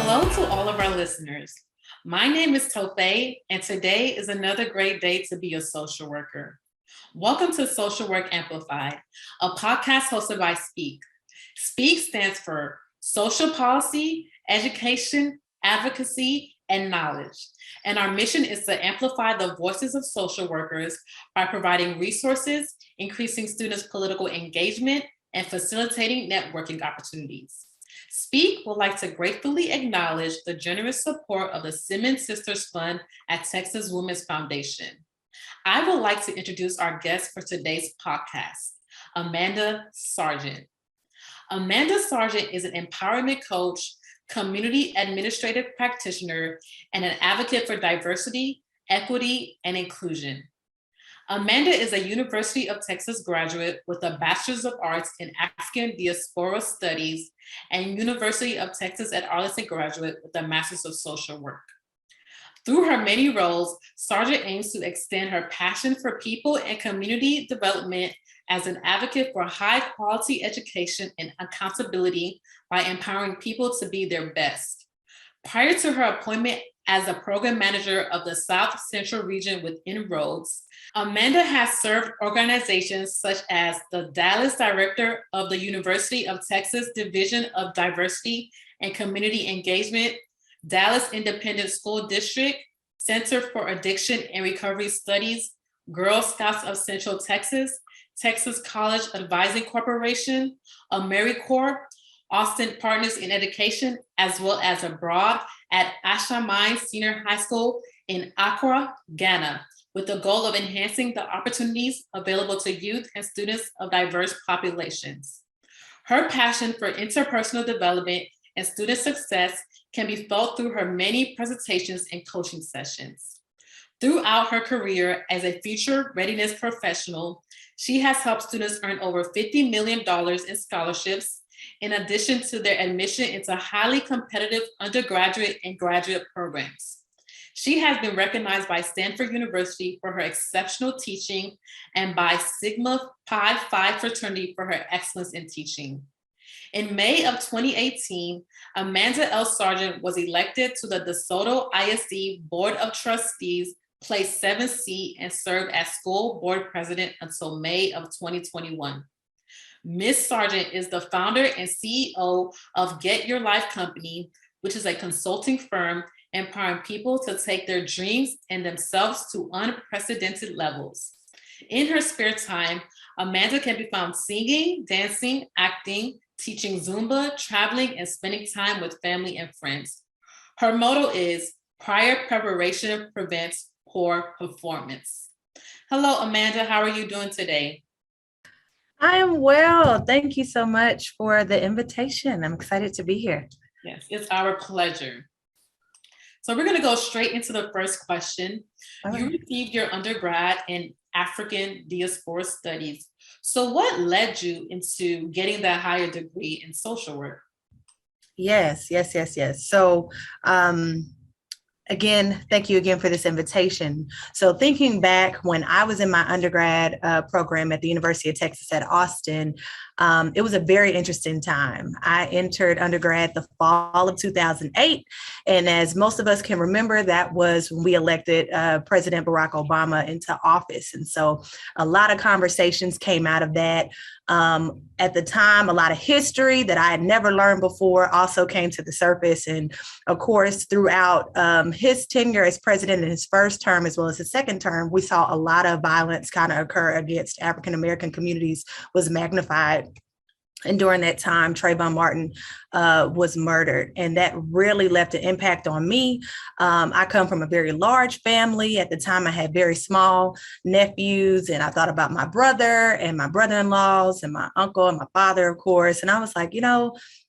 Hello to all of our listeners. My name is Tofay, and today is another great day to be a social worker. Welcome to Social Work Amplified, a podcast hosted by Speak. Speak stands for Social Policy, Education, Advocacy, and Knowledge. And our mission is to amplify the voices of social workers by providing resources, increasing students' political engagement, and facilitating networking opportunities. Speak would like to gratefully acknowledge the generous support of the Simmons Sisters Fund at Texas Women's Foundation. I would like to introduce our guest for today's podcast, Amanda Sargent. Amanda Sargent is an empowerment coach, community administrative practitioner, and an advocate for diversity, equity, and inclusion. Amanda is a University of Texas graduate with a Bachelor's of Arts in African Diaspora Studies and University of Texas at Arlington graduate with a Master's of Social Work. Through her many roles, Sargent aims to extend her passion for people and community development as an advocate for high quality education and accountability by empowering people to be their best. Prior to her appointment as a program manager of the South Central region with En-ROADS, Amanda has served organizations such as the Dallas Director of the University of Texas Division of Diversity and Community Engagement, Dallas Independent School District, Center for Addiction and Recovery Studies, Girl Scouts of Central Texas, Texas College Advising Corporation, AmeriCorps, Austin Partners in Education, as well as abroad at Ashammai Senior High School in Accra, Ghana, with the goal of enhancing the opportunities available to youth and students of diverse populations. Her passion for interpersonal development and student success can be felt through her many presentations and coaching sessions. Throughout her career as a future readiness professional, she has helped students earn over $50 million in scholarships, in addition to their admission into highly competitive undergraduate and graduate programs. She has been recognized by Stanford University for her exceptional teaching and by Sigma Pi Phi fraternity for her excellence in teaching. In May of 2018, Amanda L. Sargent was elected to the DeSoto ISD Board of Trustees, placed 7th seat, and served as school board president until May of 2021. Ms. Sargent is the founder and CEO of Get Your Life Company, which is a consulting firm empowering people to take their dreams and themselves to unprecedented levels. In her spare time, Amanda can be found singing, dancing, acting, teaching Zumba, traveling, and spending time with family and friends. Her motto is prior preparation prevents poor performance. Hello, Amanda. How are you doing today? I am well. Thank you so much for the invitation. I'm excited to be here. Yes, it's our pleasure. So we're going to go straight into the first question. You received your undergrad in African Diaspora Studies. So what led you into getting that higher degree in social work? Yes. So, again, thank you again for this invitation. So thinking back when I was in my undergrad program at the University of Texas at Austin, it was a very interesting time. I entered undergrad the fall of 2008. And as most of us can remember, that was when we elected President Barack Obama into office. And so a lot of conversations came out of that. At the time, a lot of history that I had never learned before also came to the surface. And of course, throughout his tenure as president in his first term, as well as his second term, we saw a lot of violence kind of occur against African-American communities was magnified. And during that time, Trayvon Martin was murdered, and that really left an impact on me. I come from a very large family. At the time, I had very small nephews, and I thought about my brother and my brother-in-laws and my uncle and my father, of course. And I was like,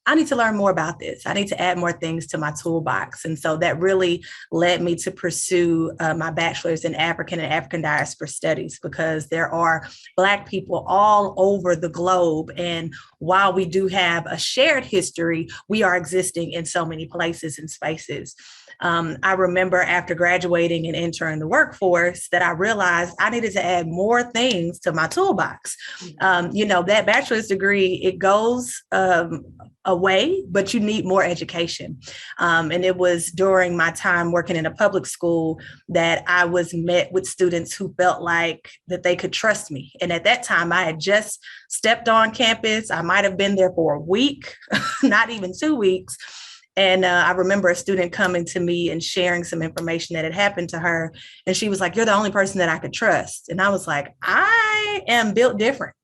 I need to learn more about this. I need to add more things to my toolbox. And so that really led me to pursue my bachelor's in African and African diaspora studies, because there are Black people all over the globe. And while we do have a shared history, we are existing in so many places and spaces. I remember after graduating and entering the workforce that I realized I needed to add more things to my toolbox. That bachelor's degree, it goes a way, but you need more education. And it was during my time working in a public school that I was met with students who felt like that they could trust me. And at that time, I had just stepped on campus. I might have been there for a week, not even 2 weeks. And I remember a student coming to me and sharing some information that had happened to her. And she was like, "You're the only person that I could trust." And I was like, I am built different.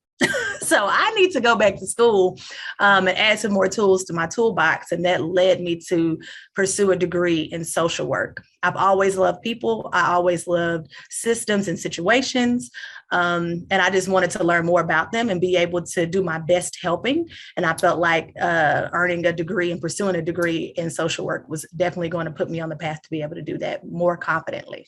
So I need to go back to school and add some more tools to my toolbox. And that led me to pursue a degree in social work. I've always loved people. I always loved systems and situations. And I just wanted to learn more about them and be able to do my best helping. And I felt like earning a degree and pursuing a degree in social work was definitely going to put me on the path to be able to do that more confidently.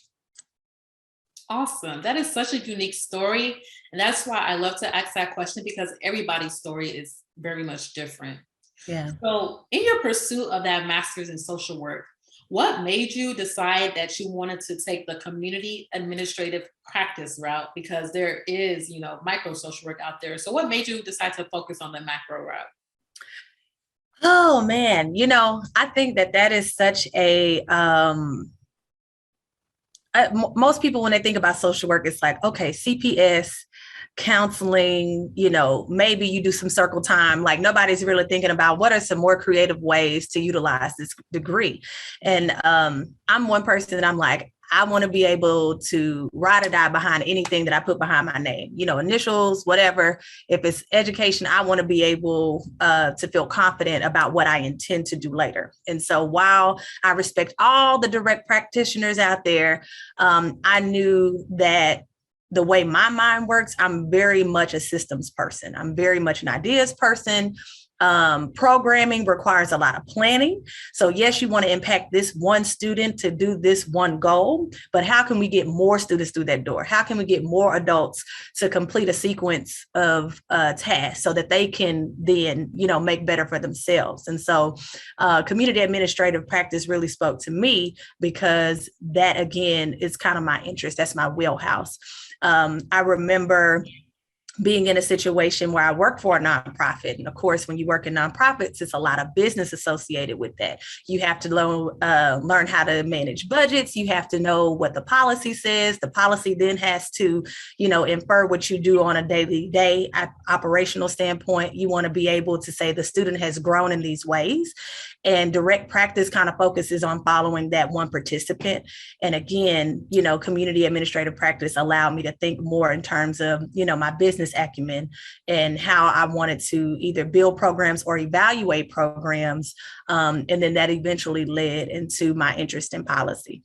Awesome. That is such a unique story. And that's why I love to ask that question, because everybody's story is very much different. Yeah. So, in your pursuit of that master's in social work, what made you decide that you wanted to take the community administrative practice route? Because there is, micro social work out there. So, what made you decide to focus on the macro route? Oh, man. I think that is such a, most people, when they think about social work, it's like, okay, CPS, counseling, maybe you do some circle time. Like nobody's really thinking about what are some more creative ways to utilize this degree. And I'm one person that I'm like, I want to be able to ride or die behind anything that I put behind my name, initials, whatever. If it's education, I want to be able to feel confident about what I intend to do later. And so while I respect all the direct practitioners out there, I knew that the way my mind works, I'm very much a systems person. I'm very much an ideas person. Programming requires a lot of planning. So yes, you want to impact this one student to do this one goal, but how can we get more students through that door? How can we get more adults to complete a sequence of tasks so that they can then, make better for themselves? And so community administrative practice really spoke to me because that, again, is kind of my interest. That's my wheelhouse. I remember being in a situation where I work for a nonprofit. And of course, when you work in nonprofits, it's a lot of business associated with that. You have to learn how to manage budgets. You have to know what the policy says. The policy then has to, infer what you do on a daily operational standpoint. You want to be able to say the student has grown in these ways. And direct practice kind of focuses on following that one participant. And again, community administrative practice allowed me to think more in terms of, my business acumen and how I wanted to either build programs or evaluate programs. And then that eventually led into my interest in policy.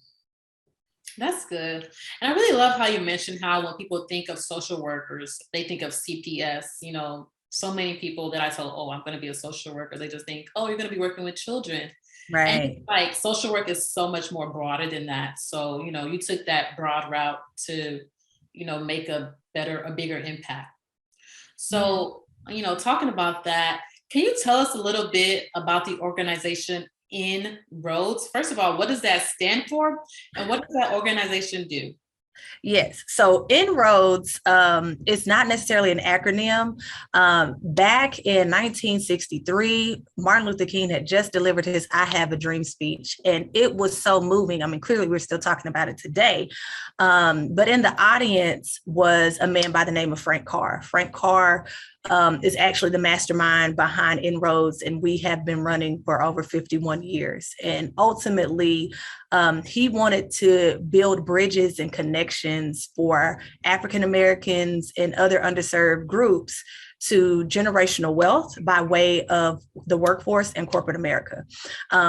That's good. And I really love how you mentioned how when people think of social workers, they think of CPS. So many people that I tell, "Oh, I'm going to be a social worker," they just think, "Oh, you're going to be working with children." Right. And like social work is so much more broader than that. So, you took that broad route to, make a bigger impact. So, talking about that, can you tell us a little bit about the organization En-ROADS? First of all, what does that stand for? And what does that organization do? Yes. So En-ROADS is not necessarily an acronym. Back in 1963, Martin Luther King had just delivered his "I Have a Dream" speech, and it was so moving. I mean, clearly we're still talking about it today. But in the audience was a man by the name of Frank Carr. Frank Carr is actually the mastermind behind En-ROADS, and we have been running for over 51 years. And ultimately, he wanted to build bridges and connections for African Americans and other underserved groups to generational wealth by way of the workforce and corporate America.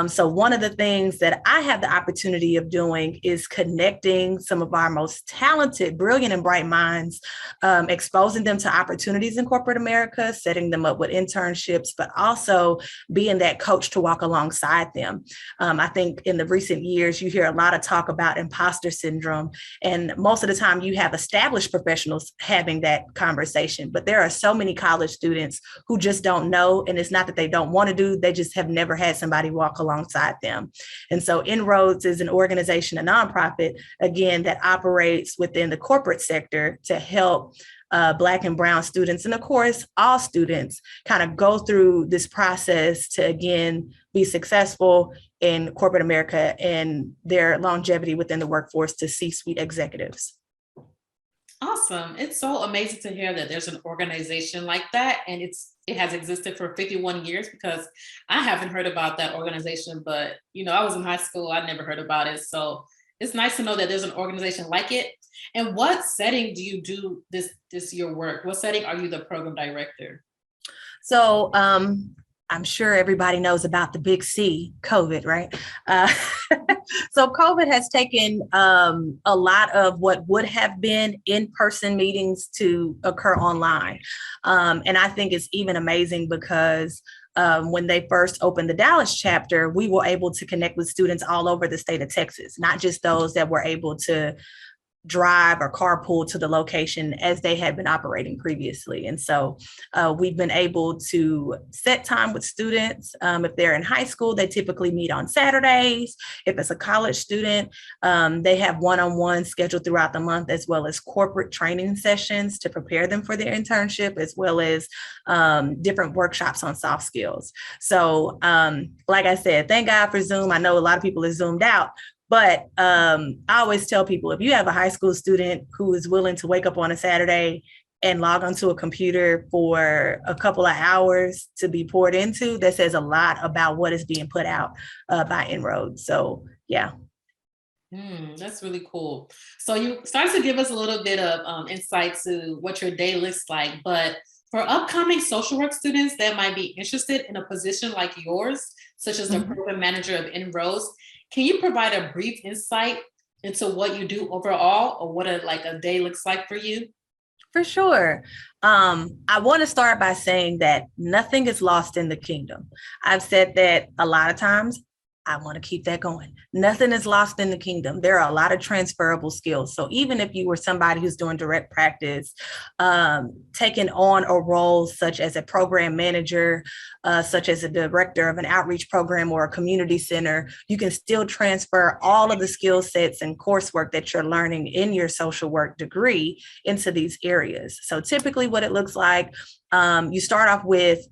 So one of the things that I have the opportunity of doing is connecting some of our most talented, brilliant, and bright minds, exposing them to opportunities in corporate America, setting them up with internships, but also being that coach to walk alongside them. I think in the recent years, you hear a lot of talk about imposter syndrome, and most of the time you have established professionals having that conversation, but there are so many college students who just don't know. And it's not that they don't want to do, they just have never had somebody walk alongside them. And so En-ROADS is an organization, a nonprofit, again, that operates within the corporate sector to help Black and Brown students, and of course, all students kind of go through this process to, again, be successful in corporate America and their longevity within the workforce to C-suite executives. Awesome. It's so amazing to hear that there's an organization like that, and it has existed for 51 years, because I haven't heard about that organization, but I was in high school, I never heard about it. So it's nice to know that there's an organization like it. And what setting do you do this your work? What setting are you the program director? So I'm sure everybody knows about the big C, COVID, right? So COVID has taken a lot of what would have been in-person meetings to occur online. And I think it's even amazing because when they first opened the Dallas chapter, we were able to connect with students all over the state of Texas, not just those that were able to drive or carpool to the location as they had been operating previously. And so we've been able to set time with students. If they're in high school, they typically meet on Saturdays. If it's a college student, they have one-on-one scheduled throughout the month, as well as corporate training sessions to prepare them for their internship, as well as different workshops on soft skills. So like I said, thank God for Zoom. I know a lot of people are Zoomed out, but I always tell people, if you have a high school student who is willing to wake up on a Saturday and log onto a computer for a couple of hours to be poured into, that says a lot about what is being put out by En-ROADS. So, yeah. That's really cool. So you started to give us a little bit of insight to what your day looks like, but for upcoming social work students that might be interested in a position like yours, such as the program manager of En-ROADS, can you provide a brief insight into what you do overall, or what a day looks like for you? For sure. I want to start by saying that nothing is lost in the kingdom. I've said that a lot of times. I want to keep that going. Nothing is lost in the kingdom. There are a lot of transferable skills. So even if you were somebody who's doing direct practice, taking on a role such as a program manager, such as a director of an outreach program or a community center, you can still transfer all of the skill sets and coursework that you're learning in your social work degree into these areas. So typically what it looks like, you start off with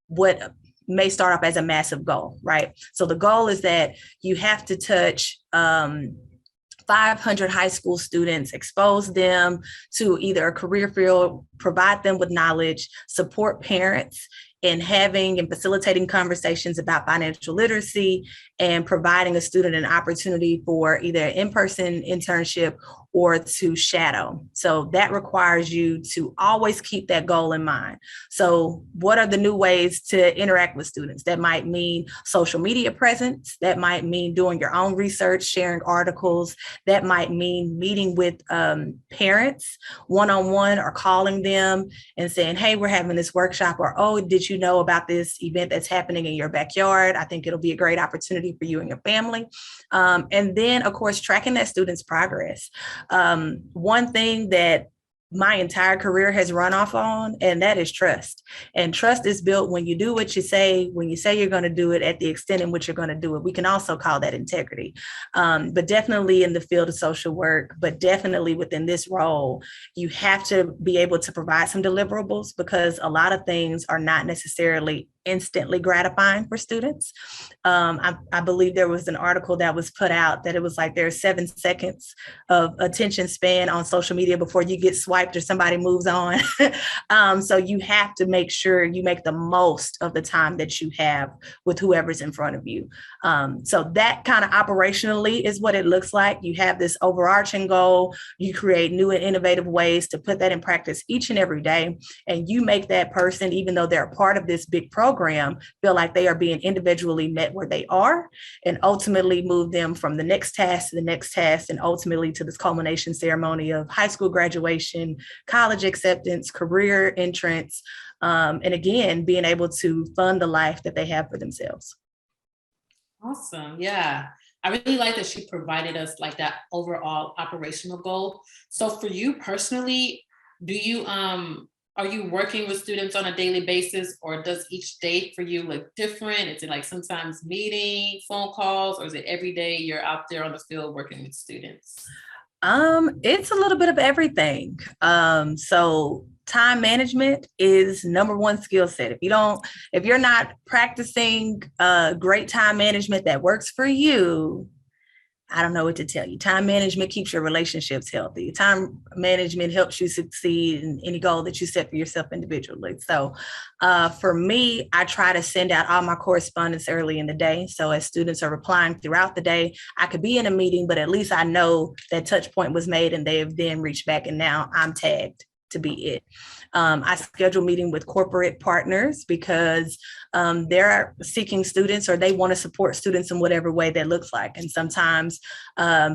what may start off as a massive goal, right? So the goal is that you have to touch 500 high school students, expose them to either a career field, provide them with knowledge, support parents in having and facilitating conversations about financial literacy, and providing a student an opportunity for either an in-person internship or to shadow. So that requires you to always keep that goal in mind. So what are the new ways to interact with students? That might mean social media presence. That might mean doing your own research, sharing articles. That might mean meeting with parents one-on-one, or calling them and saying, hey, we're having this workshop, or, oh, did you know about this event that's happening in your backyard? I think it'll be a great opportunity for you and your family. And then, of course, tracking that student's progress. One thing that my entire career has run off on, and that is trust. And trust is built when you do what you say, when you say you're going to do it, at the extent in which you're going to do it. We can also call that integrity. But definitely in the field of social work, but definitely within this role, you have to be able to provide some deliverables, because a lot of things are not necessarily instantly gratifying for students. I believe there was an article that was put out that it was like there's 7 seconds of attention span on social media before you get swiped or somebody moves on. So you have to make sure you make the most of the time that you have with whoever's in front of you. So that kind of operationally is what it looks like. You have this overarching goal. You create new and innovative ways to put that in practice each and every day. And you make that person, even though they're a part of this big program, feel like they are being individually met where they are, and ultimately move them from the next task to the next task, and ultimately to this culmination ceremony of high school graduation, college acceptance, career entrance, and again, being able to fund the life that they have for themselves. Awesome. Yeah. I really like that she provided us like that overall operational goal. So for you personally, do you are you working with students on a daily basis, or does each day for you look different? Is it like sometimes meeting, phone calls, or is it every day you're out there on the field working with students? It's a little bit of everything. So time management is number one skill set. If you're not practicing great time management that works for you, I don't know what to tell you. Time management keeps your relationships healthy. Time management helps you succeed in any goal that you set for yourself individually. So for me, I try to send out all my correspondence early in the day. So as students are replying throughout the day, I could be in a meeting, but at least I know that touch point was made and they have then reached back and now I'm tagged to be it. I schedule meeting with corporate partners because they're seeking students or they want to support students in whatever way that looks like. And sometimes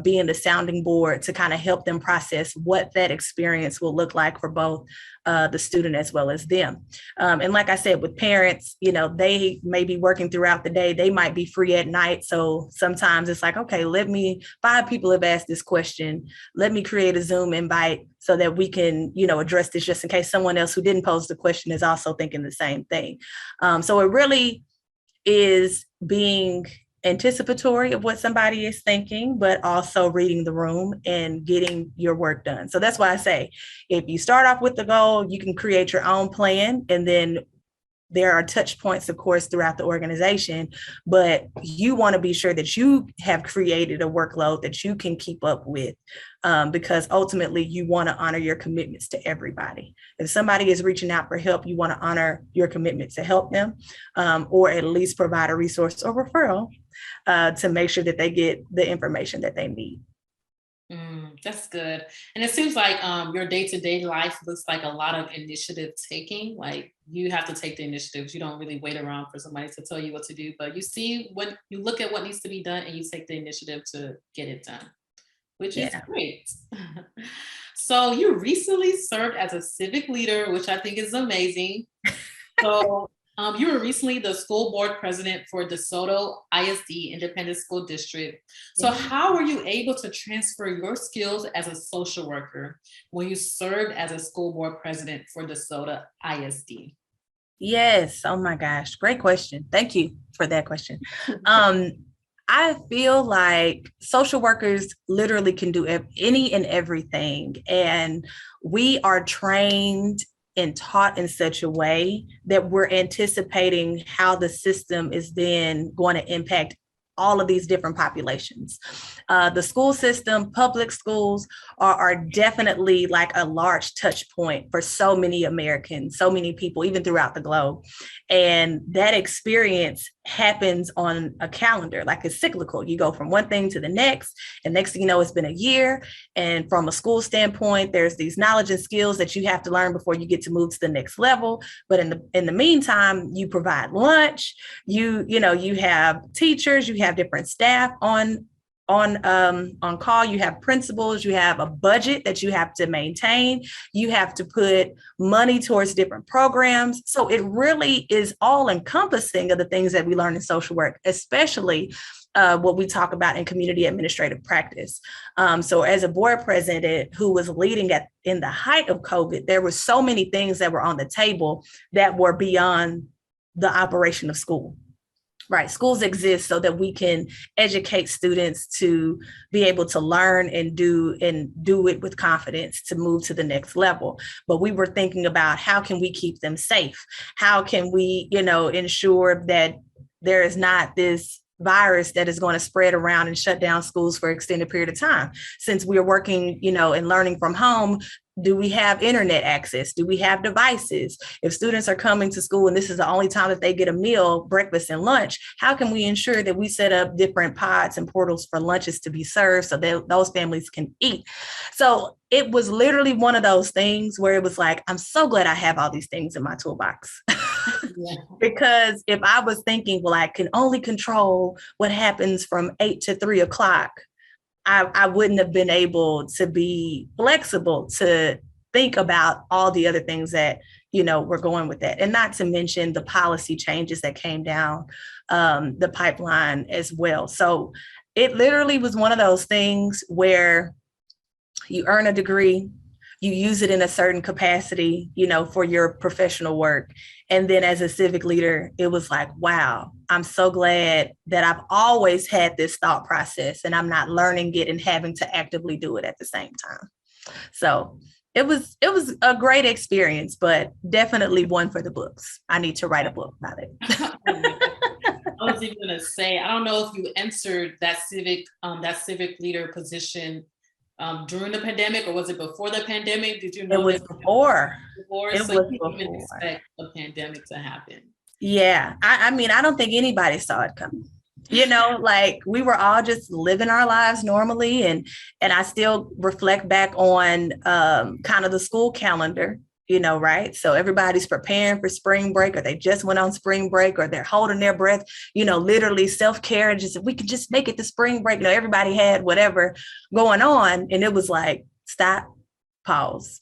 being the sounding board to kind of help them process what that experience will look like for both the student as well as them. And like I said, with parents, they may be working throughout the day. They might be free at night. So sometimes it's like, okay, 5 people have asked this question. Let me create a Zoom invite so that we can, address this just in case someone else who didn't pose the question is also thinking the same thing. So it really is being anticipatory of what somebody is thinking, but also reading the room and getting your work done. So that's why I say, if you start off with the goal, you can create your own plan, and then there are touch points, of course, throughout the organization, but you want to be sure that you have created a workload that you can keep up with, because ultimately you want to honor your commitments to everybody. If somebody is reaching out for help, you want to honor your commitment to help them, or at least provide a resource or referral to make sure that they get the information that they need. That's good. And it seems like your day-to-day life looks like a lot of initiative taking. Like you have to take the initiatives. You don't really wait around for somebody to tell you what to do, but you look at what needs to be done and you take the initiative to get it done, which is Yeah. great. So you recently served as a civic leader, which I think is amazing. So you were recently the school board president for DeSoto ISD Independent School District. So Yeah. how were you able to transfer your skills as a social worker when you served as a school board president for DeSoto ISD? Yes. Oh my gosh. Great question. Thank you for that question. Um, I feel like social workers literally can do any and everything. And we are trained and taught in such a way that we're anticipating how the system is then going to impact all of these different populations. The school system, public schools are definitely like a large touch point for so many Americans, so many people, even throughout the globe. And that experience happens on a calendar, like it's cyclical. You go from one thing to the next, and next thing you know, it's been a year. And from a school standpoint, there's these knowledge and skills that you have to learn before you get to move to the next level. But in the meantime, you provide lunch, you have teachers, you have different staff on call, you have principals, you have a budget that you have to maintain, you have to put money towards different programs. So it really is all encompassing of the things that we learn in social work, especially what we talk about in community administrative practice. So as a board president who was leading in the height of COVID, there were so many things that were on the table that were beyond the operation of school. Right. Schools exist so that we can educate students to be able to learn and do it with confidence to move to the next level. But we were thinking about how can we keep them safe? How can we, ensure that there is not this virus that is going to spread around and shut down schools for an extended period of time. Since we are working, and learning from home, do we have internet access? Do we have devices? If students are coming to school and this is the only time that they get a meal, breakfast and lunch, how can we ensure that we set up different pods and portals for lunches to be served so that those families can eat? So it was literally one of those things where it was like, I'm so glad I have all these things in my toolbox. Yeah. Because if I was thinking, well, I can only control what happens from 8 to 3 o'clock, I wouldn't have been able to be flexible to think about all the other things that, were going with that. And not to mention the policy changes that came down the pipeline as well. So it literally was one of those things where you earn a degree, you use it in a certain capacity, for your professional work. And then as a civic leader, it was like, wow, I'm so glad that I've always had this thought process and I'm not learning it and having to actively do it at the same time. So it was a great experience, but definitely one for the books. I need to write a book about it. I was even gonna say, I don't know if you entered that civic leader position during the pandemic, or was it before the pandemic? Did you know It was before. before? It So was you didn't even before. expect a pandemic to happen. Yeah. I mean, I don't think anybody saw it coming. Like we were all just living our lives normally. And I still reflect back on kind of the school calendar, right? So everybody's preparing for spring break, or they just went on spring break, or they're holding their breath, literally self-care, and just if we could just make it to spring break. Everybody had whatever going on. And it was like, stop, pause.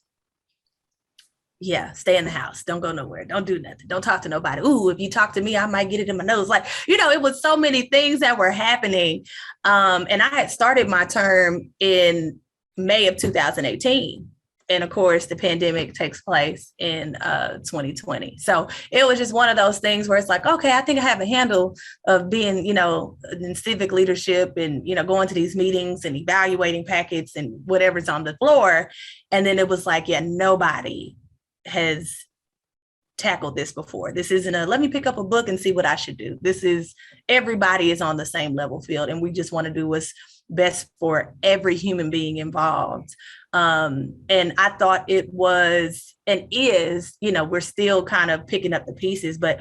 Yeah, stay in the house. Don't go nowhere. Don't do nothing. Don't talk to nobody. Ooh, if you talk to me, I might get it in my nose. Like, it was so many things that were happening. And I had started my term in May of 2018. And of course, the pandemic takes place in 2020. So it was just one of those things where it's like, okay, I think I have a handle of being, in civic leadership and, going to these meetings and evaluating packets and whatever's on the floor. And then it was like, yeah, nobody has tackled this before. This isn't let me pick up a book and see what I should do. This is everybody is on the same level field, and we just want to do what's best for every human being involved. And I thought it was and is, we're still kind of picking up the pieces, but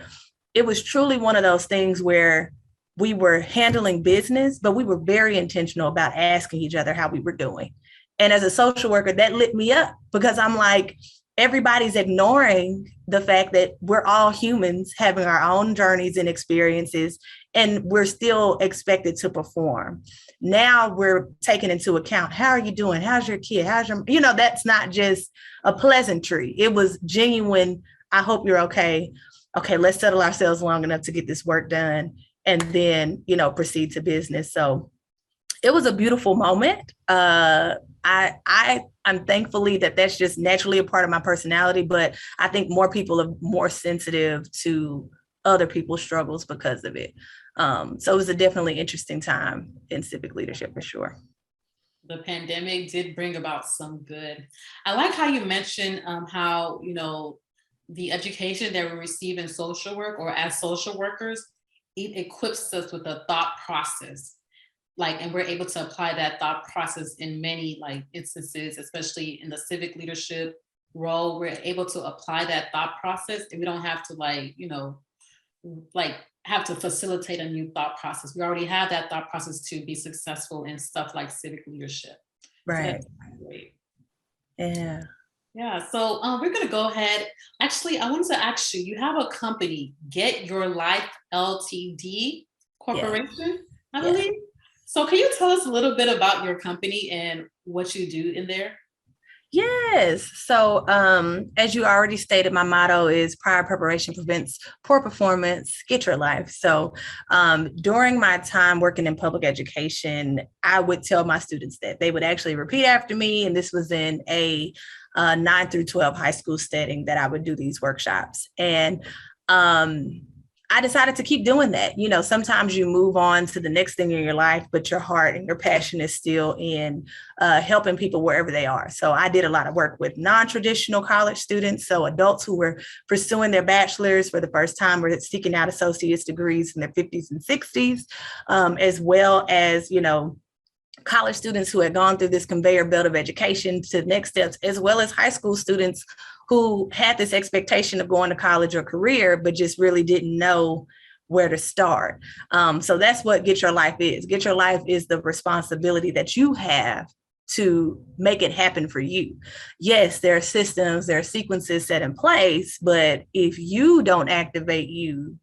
it was truly one of those things where we were handling business, but we were very intentional about asking each other how we were doing. And as a social worker, that lit me up because I'm like, everybody's ignoring the fact that we're all humans having our own journeys and experiences, and we're still expected to perform. Now we're taking into account, how are you doing? How's your kid? That's not just a pleasantry. It was genuine. I hope you're okay. Okay, let's settle ourselves long enough to get this work done and then, proceed to business. So it was a beautiful moment. I'm thankfully that's just naturally a part of my personality, but I think more people are more sensitive to other people's struggles because of it. So it was a definitely interesting time in civic leadership for sure. The pandemic did bring about some good. I like how you mentioned how, the education that we receive in social work or as social workers, it equips us with a thought process. And we're able to apply that thought process in many instances, especially in the civic leadership role. We're able to apply that thought process, and we don't have to have to facilitate a new thought process. We already have that thought process to be successful in stuff like civic leadership. Right. So great. Yeah. Yeah. So we're going to go ahead. Actually, I wanted to ask you, you have a company, Get Your Life Ltd. Corporation, I believe. So can you tell us a little bit about your company and what you do in there? Yes. So as you already stated, my motto is prior preparation prevents poor performance, get your life. So during my time working in public education, I would tell my students that they would actually repeat after me. And this was in a 9 through 12 high school setting that I would do these workshops. And I decided to keep doing that. Sometimes you move on to the next thing in your life, but your heart and your passion is still in helping people wherever they are. So I did a lot of work with non-traditional college students. So adults who were pursuing their bachelor's for the first time or seeking out associate's degrees in their 50s and 60s, as well as, college students who had gone through this conveyor belt of education to the next steps, as well as high school students who had this expectation of going to college or career, but just really didn't know where to start. So that's what Get Your Life is. Get Your Life is the responsibility that you have to make it happen for you. Yes, there are systems, there are sequences set in place, but if you don't activate you,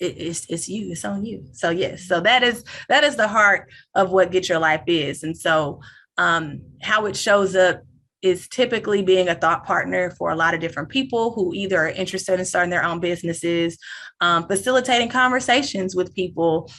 it's you, it's on you. So yes, so that is the heart of what Get Your Life is. And so how it shows up is typically being a thought partner for a lot of different people who either are interested in starting their own businesses, facilitating conversations with people,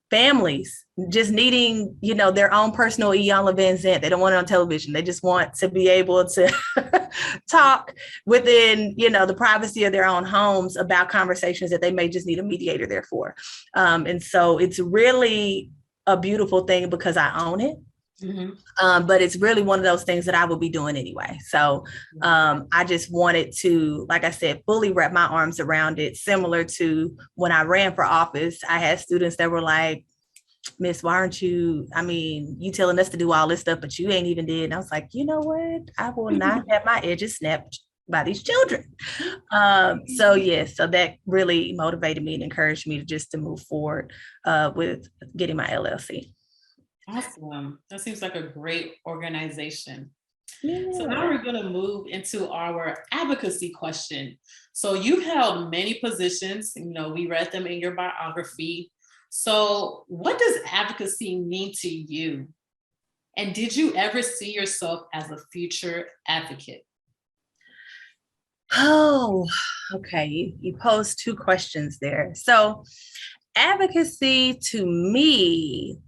families just needing, their own personal Iyanla Vanzant. They don't want it on television. They just want to be able to talk within, the privacy of their own homes about conversations that they may just need a mediator there for. And so it's really a beautiful thing because I own it. Mm-hmm. But it's really one of those things that I will be doing anyway. So I just wanted to, like I said, fully wrap my arms around it. Similar to when I ran for office, I had students that were like, Miss, why aren't you, you telling us to do all this stuff, but you ain't even did. And I was like, you know what? I will not have my edges snapped by these children. So that really motivated me and encouraged me to move forward with getting my LLC. Awesome. That seems like a great organization. Yeah. So now we're going to move into our advocacy question. So you've held many positions, we read them in your biography. So what does advocacy mean to you? And did you ever see yourself as a future advocate? Oh, okay. You posed two questions there. So advocacy to me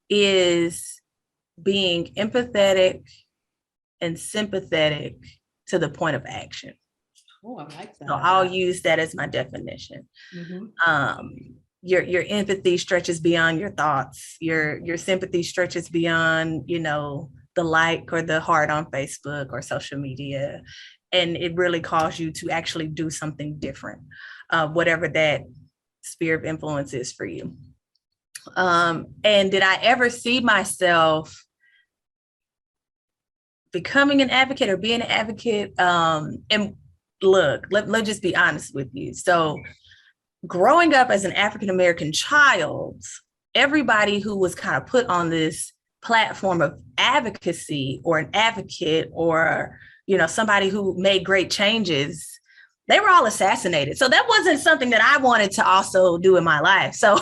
is being empathetic and sympathetic to the point of action. Oh, I like that. So I'll use that as my definition. Mm-hmm. Your empathy stretches beyond your thoughts. Your sympathy stretches beyond, the like or the heart on Facebook or social media. And it really calls you to actually do something different, whatever that sphere of influence is for you. And did I ever see myself becoming an advocate or being an advocate? And look, let's just be honest with you. So growing up as an African-American child, everybody who was kind of put on this platform of advocacy or an advocate or, somebody who made great changes, they were all assassinated. So that wasn't something that I wanted to also do in my life. So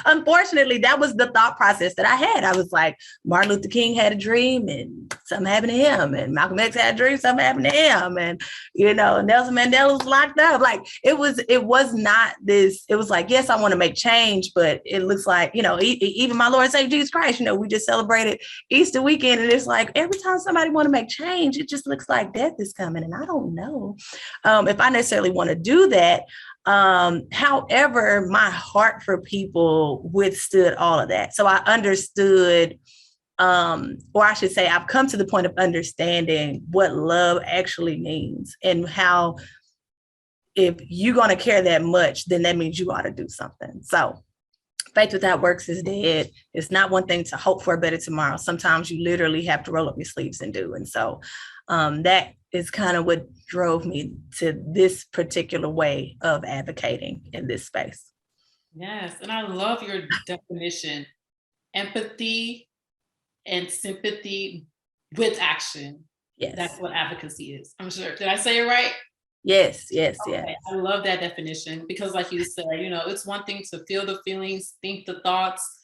unfortunately, that was the thought process that I had. I was like, Martin Luther King had a dream and something happened to him. And Malcolm X had a dream, something happened to him. And, Nelson Mandela was locked up. Like it was not this, it was like, yes, I want to make change, but it looks like, even my Lord and Savior Jesus Christ, we just celebrated Easter weekend. And it's like, every time somebody want to make change, it just looks like death is coming. And I don't know if I necessarily want to do that. However, my heart for people withstood all of that. So I understood, or I should say, I've come to the point of understanding what love actually means and how if you're going to care that much, then that means you ought to do something. So faith without works is dead. It's not one thing to hope for a better tomorrow. Sometimes you literally have to roll up your sleeves and do. And so that is kind of what drove me to this particular way of advocating in this space. Yes, and I love your definition, empathy and sympathy with action. Yes. That's what advocacy is. I'm sure. Did I say it right? Yes. Okay. I love that definition because like you said, it's one thing to feel the feelings, think the thoughts,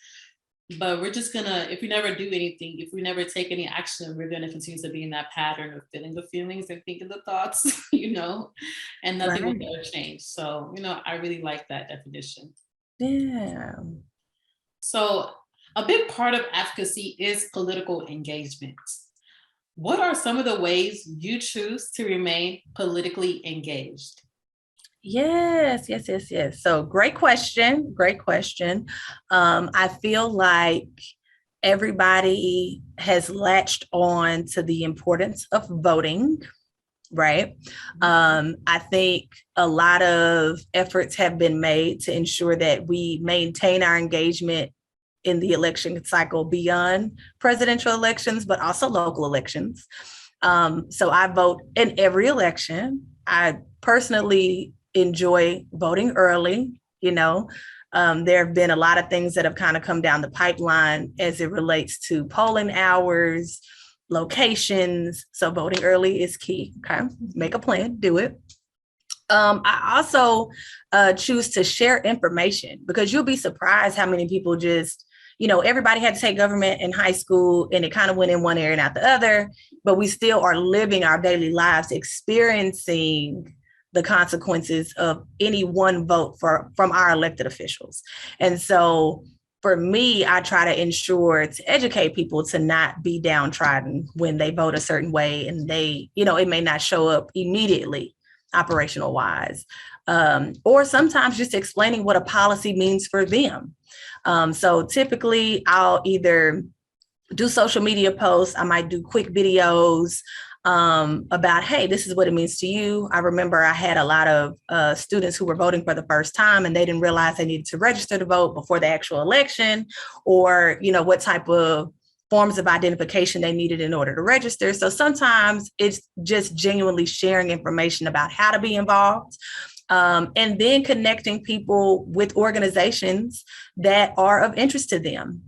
but we're just if we never do anything, if we never take any action, we're gonna continue to be in that pattern of feeling the feelings and thinking the thoughts, and nothing will ever change. So, I really like that definition. Yeah. So a big part of advocacy is political engagement. What are some of the ways you choose to remain politically engaged? Yes. So great question. I feel like everybody has latched on to the importance of voting, right? I think a lot of efforts have been made to ensure that we maintain our engagement in the election cycle beyond presidential elections, but also local elections. So I vote in every election. I personally enjoy voting early. There have been a lot of things that have kind of come down the pipeline as it relates to polling hours, locations. So voting early is key. Okay. Make a plan, do it. I also choose to share information because you'll be surprised how many people just, everybody had to take government in high school and it kind of went in one area and out the other, but we still are living our daily lives, experiencing the consequences of any one vote from our elected officials. And so for me, I try to ensure to educate people to not be downtrodden when they vote a certain way and they, it may not show up immediately operational wise. Or sometimes just explaining what a policy means for them. So typically I'll either do social media posts, I might do quick videos about, hey, this is what it means to you. I remember I had a lot of students who were voting for the first time and they didn't realize they needed to register to vote before the actual election, or, what type of forms of identification they needed in order to register. So sometimes it's just genuinely sharing information about how to be involved. And then connecting people with organizations that are of interest to them,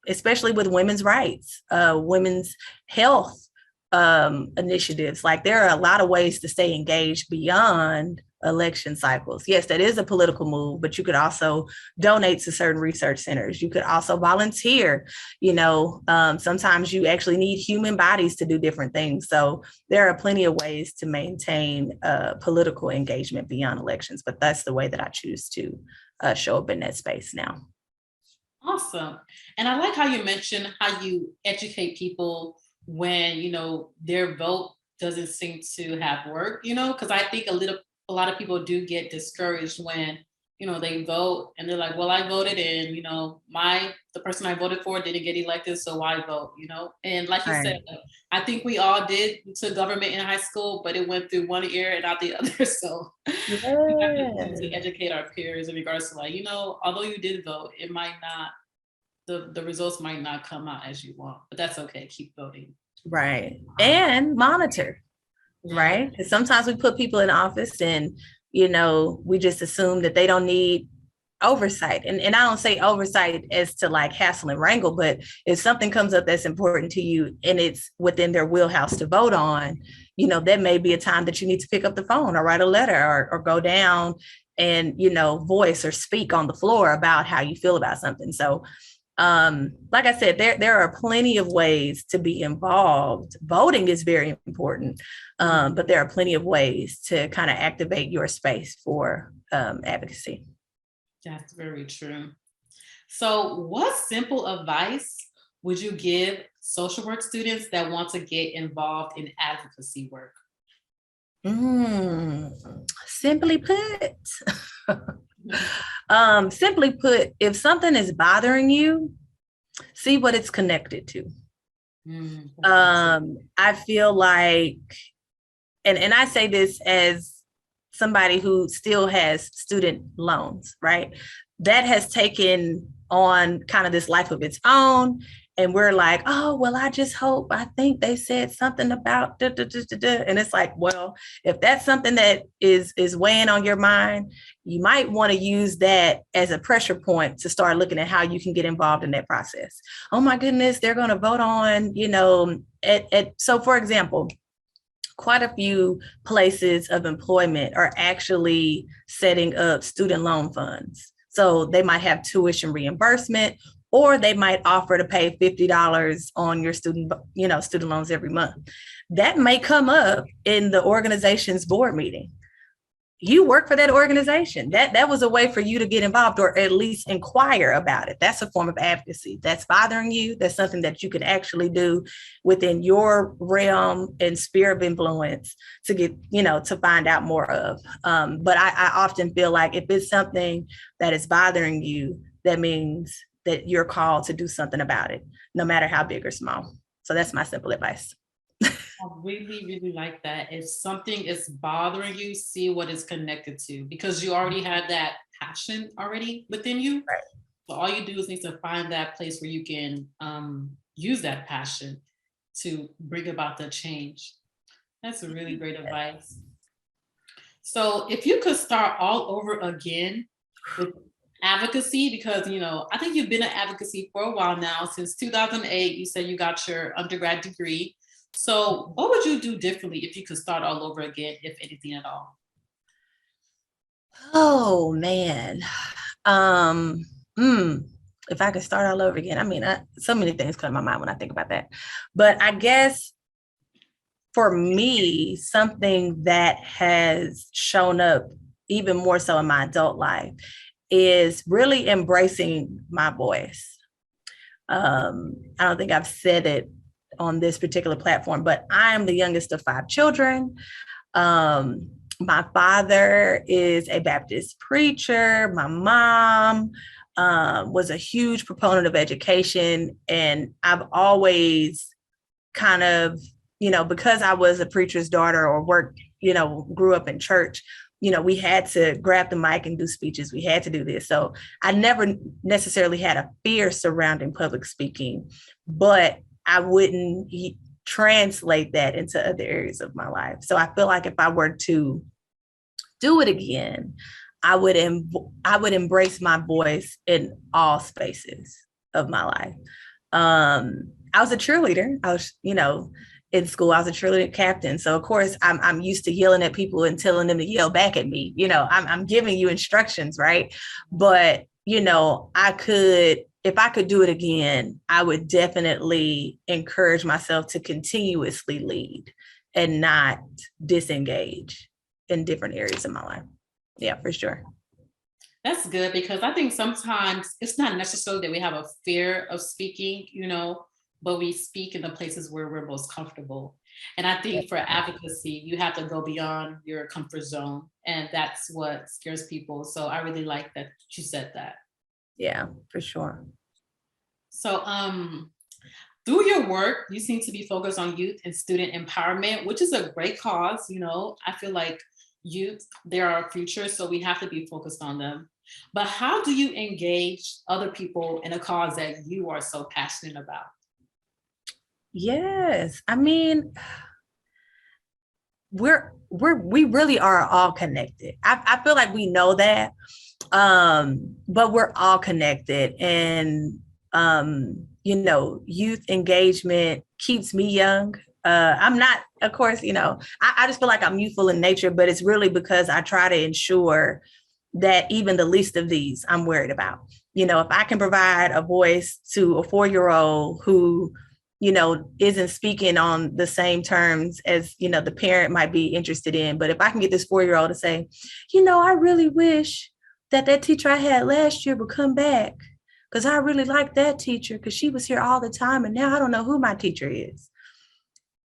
especially with women's rights, women's health initiatives. Like there are a lot of ways to stay engaged beyond election cycles. Yes, that is a political move, but you could also donate to certain research centers. You could also volunteer. Sometimes you actually need human bodies to do different things. So there are plenty of ways to maintain political engagement beyond elections, but that's the way that I choose to show up in that space now. Awesome. And I like how you mentioned how you educate people when, their vote doesn't seem to have worked, because I think a lot of people do get discouraged when, they vote and they're like, well, I voted and, the person I voted for didn't get elected, so why vote, And like you said, I think we all did to government in high school, but it went through one ear and out the other. So we have to educate our peers in regards to although you did vote, it might not, the results might not come out as you want, but that's okay. Keep voting. Right. And monitor. Right. Because sometimes we put people in office and, we just assume that they don't need oversight. And I don't say oversight as to like hassle and wrangle, but if something comes up that's important to you and it's within their wheelhouse to vote on, that may be a time that you need to pick up the phone or write a letter or go down and, voice or speak on the floor about how you feel about something. So like I said, there are plenty of ways to be involved. Voting is very important, but there are plenty of ways to kind of activate your space for advocacy. That's very true. So what simple advice would you give social work students that want to get involved in advocacy work? Simply put, simply put, if something is bothering you, see what it's connected to. I feel like, and I say this as somebody who still has student loans, right? That has taken on kind of this life of its own. And we're like, oh, well, I think they said something about da, da, da, da, da. And it's like, well, if that's something that is weighing on your mind, you might want to use that as a pressure point to start looking at how you can get involved in that process. Oh my goodness, they're going to vote on, so for example, quite a few places of employment are actually setting up student loan funds. So they might have tuition reimbursement, or they might offer to pay $50 on your student loans every month. That may come up in the organization's board meeting. You work for that organization. That was a way for you to get involved or at least inquire about it. That's a form of advocacy. That's bothering you. That's something that you can actually do within your realm and sphere of influence to get, to find out more of. But I often feel like if it's something that is bothering you, that means that you're called to do something about it, no matter how big or small. So that's my simple advice. I really, really like that. If something is bothering you, see what it's connected to, because you already have that passion already within you. Right. So all you do is need to find that place where you can use that passion to bring about the change. That's a really great advice. So if you could start all over again with advocacy, because I think you've been in advocacy for a while now, since 2008. You said you got your undergrad degree. So what would you do differently if you could start all over again, if anything at all? Oh man. If I could start all over again, so many things come to my mind when I think about that. But I guess for me, something that has shown up even more so in my adult life is really embracing my voice. I don't think I've said it on this particular platform, but I am the youngest of 5 children. My father is a Baptist preacher. My mom was a huge proponent of education. And I've always kind of, because I was a preacher's daughter or worked, grew up in church, we had to grab the mic and do speeches. We had to do this. So I never necessarily had a fear surrounding public speaking, but I wouldn't translate that into other areas of my life. So I feel like if I were to do it again, I would embrace my voice in all spaces of my life. I was a cheerleader. I was, in school, I was a cheerleader captain. So of course I'm used to yelling at people and telling them to yell back at me. I'm giving you instructions, right? But, if I could do it again, I would definitely encourage myself to continuously lead and not disengage in different areas of my life. Yeah, for sure. That's good, because I think sometimes it's not necessarily that we have a fear of speaking, but we speak in the places where we're most comfortable. And I think for advocacy, you have to go beyond your comfort zone. And that's what scares people. So I really like that you said that. Yeah, for sure. So through your work, you seem to be focused on youth and student empowerment, which is a great cause. I feel like youth, they're our future, so we have to be focused on them. But how do you engage other people in a cause that you are so passionate about? Yes, I mean, we really are all connected. I feel like we know that, but we're all connected, and youth engagement keeps me young. I'm not, of course, I just feel like I'm youthful in nature, but it's really because I try to ensure that even the least of these I'm worried about. If I can provide a voice to a 4-year-old who, isn't speaking on the same terms as, the parent might be interested in. But if I can get this 4-year-old to say, I really wish that teacher I had last year would come back, because I really like that teacher because she was here all the time. And now I don't know who my teacher is.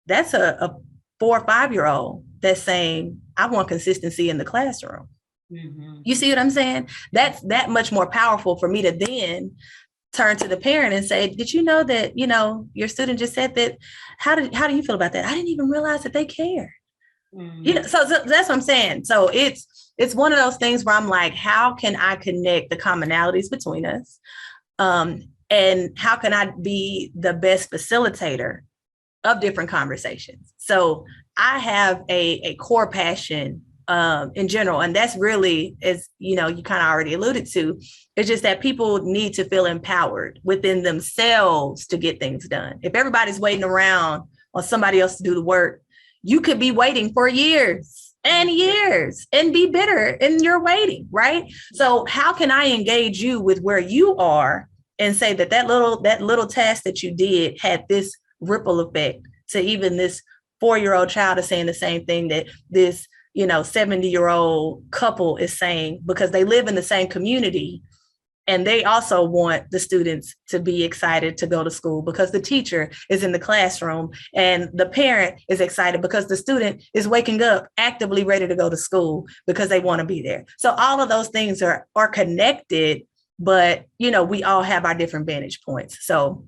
That's a 4 or 5-year-old that's saying, I want consistency in the classroom. Mm-hmm. You see what I'm saying? That's that much more powerful for me to then turn to the parent and say, did you know that, your student just said that? How do you feel about that? I didn't even realize that they care. Mm-hmm. So that's what I'm saying. So it's one of those things where I'm like, how can I connect the commonalities between us? And how can I be the best facilitator of different conversations? So I have a core passion in general, and that's really, as you kind of already alluded to, it's just that people need to feel empowered within themselves to get things done. If everybody's waiting around on somebody else to do the work, you could be waiting for years and years and be bitter in your waiting, right? So how can I engage you with where you are and say that little task that you did had this ripple effect to even this 4-year-old child is saying the same thing that this 70-year-old couple is saying, because they live in the same community and they also want the students to be excited to go to school because the teacher is in the classroom, and the parent is excited because the student is waking up actively ready to go to school because they want to be there. So all of those things are connected, but we all have our different vantage points. So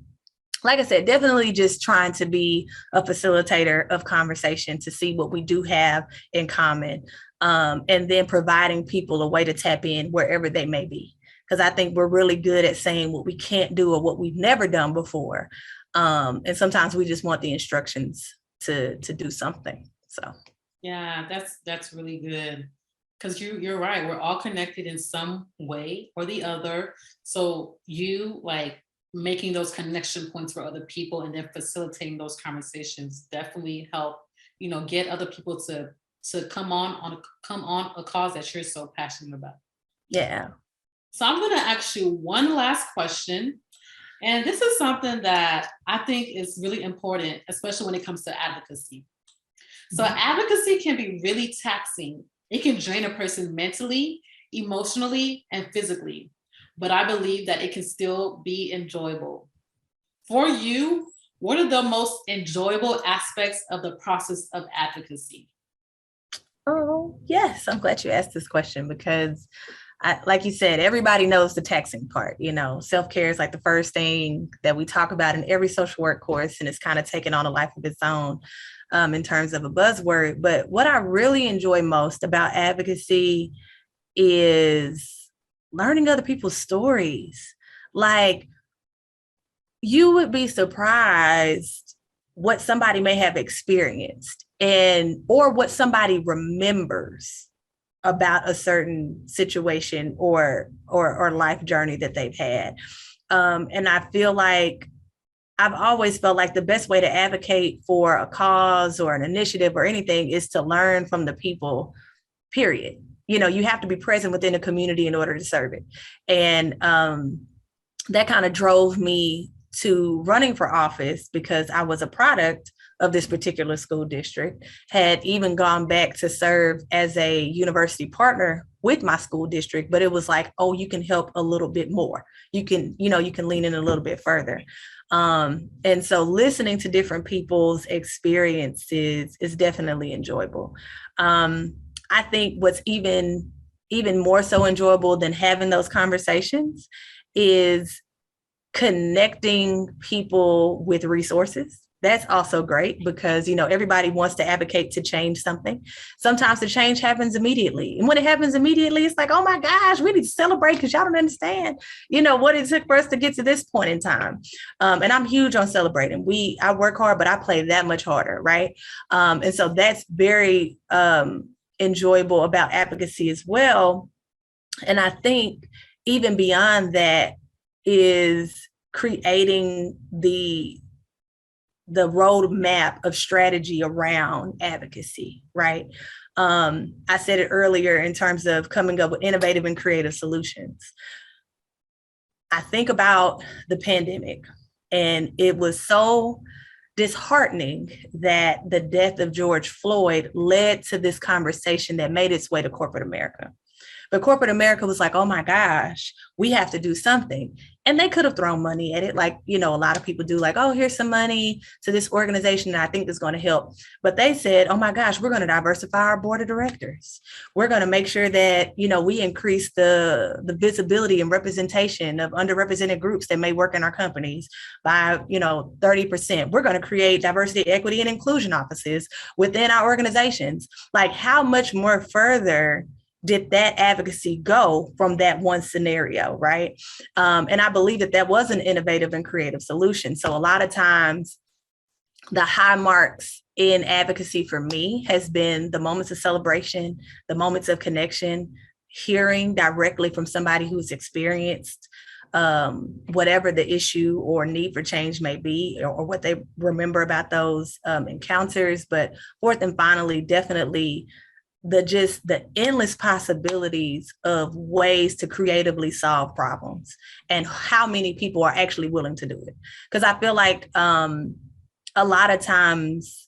like I said, definitely just trying to be a facilitator of conversation to see what we do have in common, and then providing people a way to tap in wherever they may be. Because I think we're really good at saying what we can't do or what we've never done before. And sometimes we just want the instructions to do something. So, yeah, that's really good. Because you're right. We're all connected in some way or the other. So making those connection points for other people and then facilitating those conversations definitely help, get other people to come on a cause that you're so passionate about. Yeah. So I'm going to ask you one last question. And this is something that I think is really important, especially when it comes to advocacy. So advocacy can be really taxing. It can drain a person mentally, emotionally, and physically. But I believe that it can still be enjoyable. For you, what are the most enjoyable aspects of the process of advocacy? Oh, yes. I'm glad you asked this question because like you said, everybody knows the taxing part. Self-care is like the first thing that we talk about in every social work course, and it's kind of taken on a life of its own in terms of a buzzword. But what I really enjoy most about advocacy is learning other people's stories. Like, you would be surprised what somebody may have experienced or what somebody remembers about a certain situation or life journey that they've had. And I feel like I've always felt like the best way to advocate for a cause or an initiative or anything is to learn from the people, period. You have to be present within a community in order to serve it. And that kind of drove me to running for office because I was a product of this particular school district, had even gone back to serve as a university partner with my school district, but it was like, oh, you can help a little bit more. You can lean in a little bit further. And so listening to different people's experiences is definitely enjoyable. I think what's even more so enjoyable than having those conversations is connecting people with resources. That's also great because, everybody wants to advocate to change something. Sometimes the change happens immediately. And when it happens immediately, it's like, oh my gosh, we need to celebrate because y'all don't understand, what it took for us to get to this point in time. And I'm huge on celebrating. I work hard, but I play that much harder, right? And so that's very enjoyable about advocacy as well. And I think even beyond that is creating the roadmap of strategy around advocacy, right? I said it earlier in terms of coming up with innovative and creative solutions. I think about the pandemic, and it was so disheartening that the death of George Floyd led to this conversation that made its way to corporate America. But corporate America was like, oh my gosh, we have to do something. And they could have thrown money at it, like, a lot of people do, like, oh, here's some money to this organization that I think is going to help. But they said, oh my gosh, we're going to diversify our board of directors. We're going to make sure that, we increase the visibility and representation of underrepresented groups that may work in our companies by, 30%. We're going to create diversity, equity, and inclusion offices within our organizations. Like, how much more further did that advocacy go from that one scenario, right? And I believe that was an innovative and creative solution. So a lot of times the high marks in advocacy for me has been the moments of celebration, the moments of connection, hearing directly from somebody who's experienced whatever the issue or need for change may be, or what they remember about those encounters. But fourth and finally, definitely the endless possibilities of ways to creatively solve problems and how many people are actually willing to do it. Because I feel like a lot of times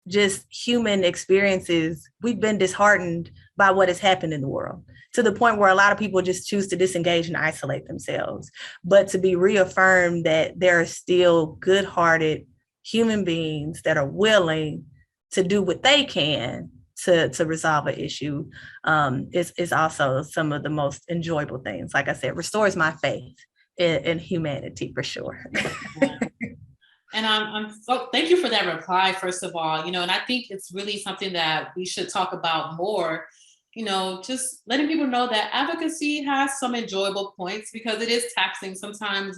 just human experiences, we've been disheartened by what has happened in the world to the point where a lot of people just choose to disengage and isolate themselves. But to be reaffirmed that there are still good-hearted human beings that are willing to do what they can to resolve an issue is also some of the most enjoyable things. Like I said, restores my faith in humanity for sure. And I'm so thank you for that reply, first of all. And I think it's really something that we should talk about more. Just letting people know that advocacy has some enjoyable points because it is taxing sometimes.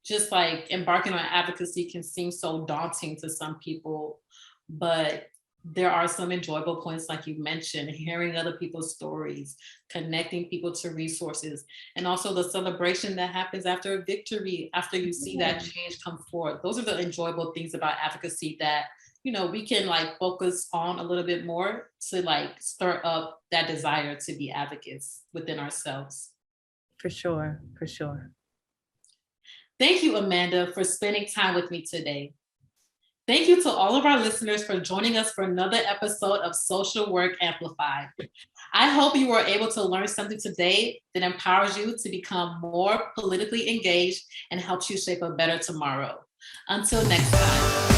Just like embarking on advocacy can seem so daunting to some people, but there are some enjoyable points, like you mentioned, hearing other people's stories, connecting people to resources, and also the celebration that happens after a victory, after you see that change come forth. Those are the enjoyable things about advocacy that, we can focus on a little bit more to stir up that desire to be advocates within ourselves. For sure, for sure. Thank you, Amanda, for spending time with me today. Thank you to all of our listeners for joining us for another episode of Social Work Amplified. I hope you were able to learn something today that empowers you to become more politically engaged and helps you shape a better tomorrow. Until next time.